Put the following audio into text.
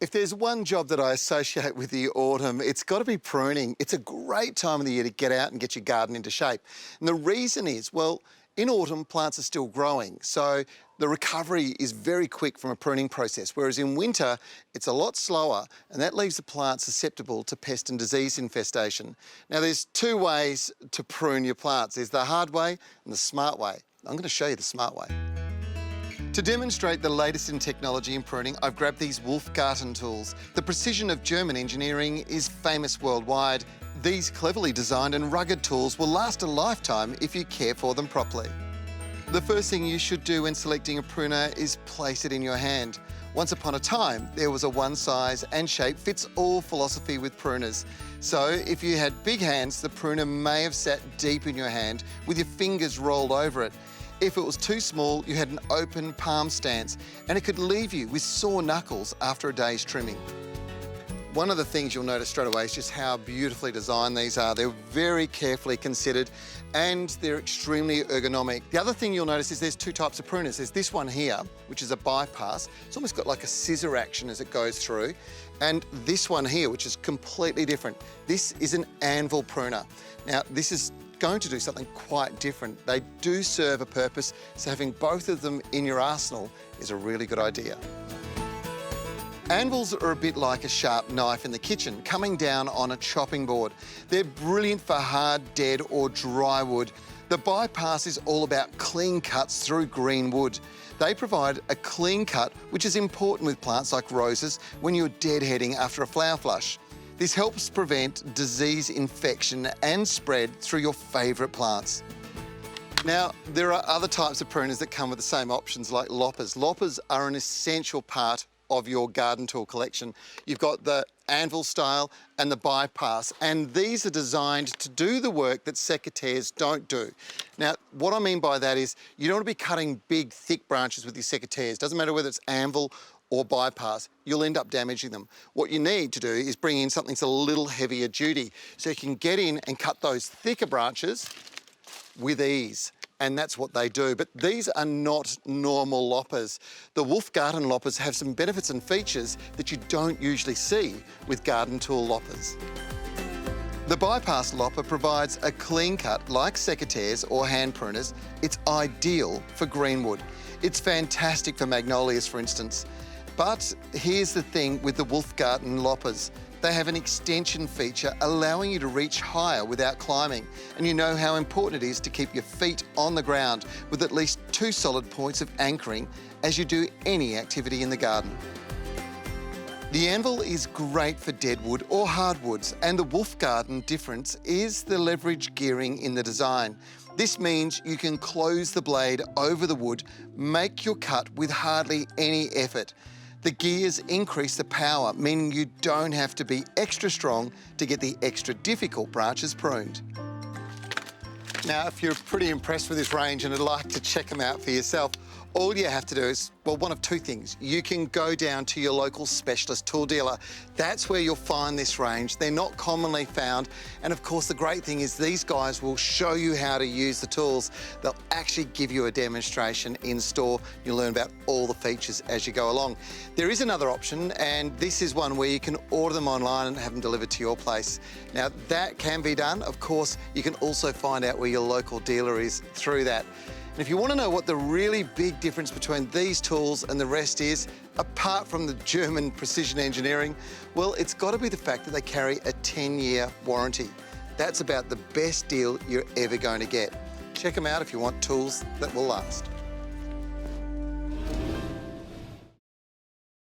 If there's one job that I associate with the autumn, it's got to be pruning. It's a great time of the year to get out and get your garden into shape. And the reason is, well, in autumn, plants are still growing, so the recovery is very quick from a pruning process, whereas in winter, it's a lot slower, and that leaves the plant susceptible to pest and disease infestation. Now, there's two ways to prune your plants. There's the hard way and the smart way. I'm going to show you the smart way. To demonstrate the latest in technology in pruning, I've grabbed these WOLF-Garten tools. The precision of German engineering is famous worldwide. These cleverly designed and rugged tools will last a lifetime if you care for them properly. The first thing you should do when selecting a pruner is place it in your hand. Once upon a time, there was a one size and shape fits all philosophy with pruners. So if you had big hands, the pruner may have sat deep in your hand with your fingers rolled over it. If it was too small, you had an open palm stance, and it could leave you with sore knuckles after a day's trimming. One of the things you'll notice straight away is just how beautifully designed these are. They're very carefully considered and they're extremely ergonomic. The other thing you'll notice is there's two types of pruners. There's this one here, which is a bypass. It's almost got like a scissor action as it goes through. And this one here, which is completely different. This is an anvil pruner. Now, this is going to do something quite different. They do serve a purpose, so having both of them in your arsenal is a really good idea. Anvils are a bit like a sharp knife in the kitchen, coming down on a chopping board. They're brilliant for hard, dead or dry wood. The bypass is all about clean cuts through green wood. They provide a clean cut, which is important with plants like roses when you're deadheading after a flower flush. This helps prevent disease infection and spread through your favourite plants. Now, there are other types of pruners that come with the same options like loppers. Loppers are an essential part of your garden tool collection. You've got the anvil style and the bypass, and these are designed to do the work that secateurs don't do. Now, what I mean by that is you don't want to be cutting big, thick branches with your secateurs. Doesn't matter whether it's anvil or bypass, you'll end up damaging them. What you need to do is bring in something that's a little heavier duty so you can get in and cut those thicker branches with ease. And that's what they do. But these are not normal loppers. The WOLF-Garten loppers have some benefits and features that you don't usually see with garden tool loppers. The bypass lopper provides a clean cut like secateurs or hand pruners. It's ideal for greenwood. It's fantastic for magnolias, for instance. But here's the thing with the WOLF-Garten loppers. They have an extension feature allowing you to reach higher without climbing. And you know how important it is to keep your feet on the ground with at least 2 solid points of anchoring as you do any activity in the garden. The anvil is great for deadwood or hardwoods, and the WOLF-Garten difference is the leverage gearing in the design. This means you can close the blade over the wood, make your cut with hardly any effort. The gears increase the power, meaning you don't have to be extra strong to get the extra difficult branches pruned. Now, if you're pretty impressed with this range and would like to check them out for yourself, all you have to do is, well, one of two things. You can go down to your local specialist tool dealer. That's where you'll find this range. They're not commonly found. And of course, the great thing is these guys will show you how to use the tools. They'll actually give you a demonstration in store. You'll learn about all the features as you go along. There is another option, and this is one where you can order them online and have them delivered to your place. Now, that can be done. Of course, you can also find out where your local dealer is through that. And if you want to know what the really big difference between these tools and the rest is, apart from the German precision engineering, well, it's got to be the fact that they carry a 10-year warranty. That's about the best deal you're ever going to get. Check them out if you want tools that will last.